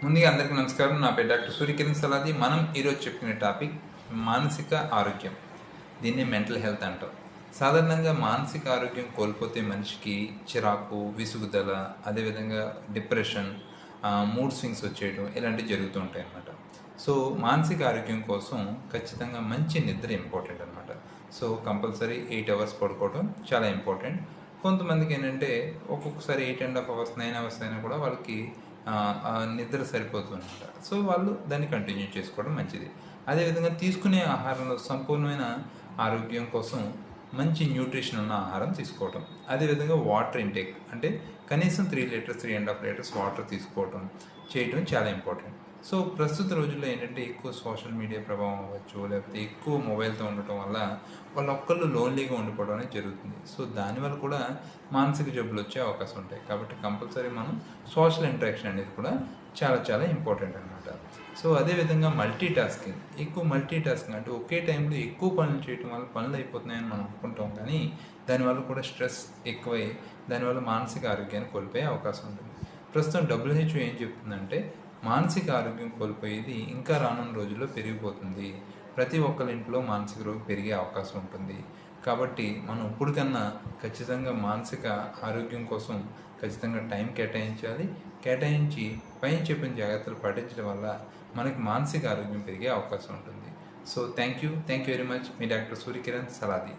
ముందుగా అందరికీ నమస్కారం. నా పేరు డాక్టర్ సూర్యకిరణ్ సలాది. మనం ఈరోజు చెప్పుకునే టాపిక్ మానసిక ఆరోగ్యం. దీన్ని మెంటల్ హెల్త్ అంటాం. సాధారణంగా మానసిక ఆరోగ్యం కోల్పోతే మనిషికి చిరాకు, విసుగుదల, అదేవిధంగా డిప్రెషన్, మూడ్ స్వింగ్స్ వచ్చేయడం ఇలాంటివి జరుగుతూ ఉంటాయి అన్నమాట. సో మానసిక ఆరోగ్యం కోసం ఖచ్చితంగా మంచి నిద్ర ఇంపార్టెంట్ అనమాట. సో కంపల్సరీ 8 అవర్స్ పడుకోవడం చాలా ఇంపార్టెంట్. కొంతమందికి ఏంటంటే ఒక్కొక్కసారి 8.5 అవర్స్ 9 అవర్స్ అయినా కూడా వాళ్ళకి నిద్ర సరిపోతుందన్నమాట. సో వాళ్ళు దాన్ని కంటిన్యూ చేసుకోవడం మంచిది. అదేవిధంగా తీసుకునే ఆహారంలో సంపూర్ణమైన ఆరోగ్యం కోసం మంచి న్యూట్రిషన్ ఉన్న ఆహారం తీసుకోవటం, అదేవిధంగా వాటర్ ఇంటేక్ అంటే కనీసం 3 లీటర్స్ 3.5 లీటర్స్ వాటర్ తీసుకోవటం చేయటం చాలా ఇంపార్టెంట్. సో ప్రస్తుత రోజుల్లో ఏంటంటే ఎక్కువ సోషల్ మీడియా ప్రభావం అవ్వచ్చు, లేకపోతే ఎక్కువ మొబైల్తో ఉండటం వల్ల వాళ్ళు ఒక్కళ్ళు లోన్లీగా ఉండిపోవడం అనేది జరుగుతుంది. సో దానివల్ల కూడా మానసిక జబ్బులు వచ్చే అవకాశం ఉంటాయి. కాబట్టి కంపల్సరీ మనం సోషల్ ఇంటరాక్షన్ అనేది కూడా చాలా చాలా ఇంపార్టెంట్ అనమాట. సో అదేవిధంగా ఎక్కువ మల్టీ టాస్కింగ్ అంటే ఒకే టైంలో ఎక్కువ పనులు చేయడం వల్ల పనులు అయిపోతున్నాయని మనం అనుకుంటాం, కానీ దానివల్ల కూడా స్ట్రెస్ ఎక్కువై దానివల్ల మానసిక ఆరోగ్యాన్ని కోల్పోయే అవకాశం ఉంటుంది. ప్రస్తుతం WHO ఏం చెప్తుందంటే మానసిక ఆరోగ్యం కోల్పోయేది ఇంకా రానున్న రోజుల్లో పెరిగిపోతుంది. ప్రతి ఒక్కరి ఇంట్లో మానసిక రోగం పెరిగే అవకాశం ఉంటుంది. కాబట్టి మనం ఇప్పటికన్నా ఖచ్చితంగా మానసిక ఆరోగ్యం కోసం ఖచ్చితంగా టైం కేటాయించాలి. కేటాయించి పైన చెప్పిన జాగ్రత్తలు పాటించడం వల్ల మనకి మానసిక ఆరోగ్యం పెరిగే అవకాశం ఉంటుంది. So thank you very much. Me doctor Surya Kiran Saladi.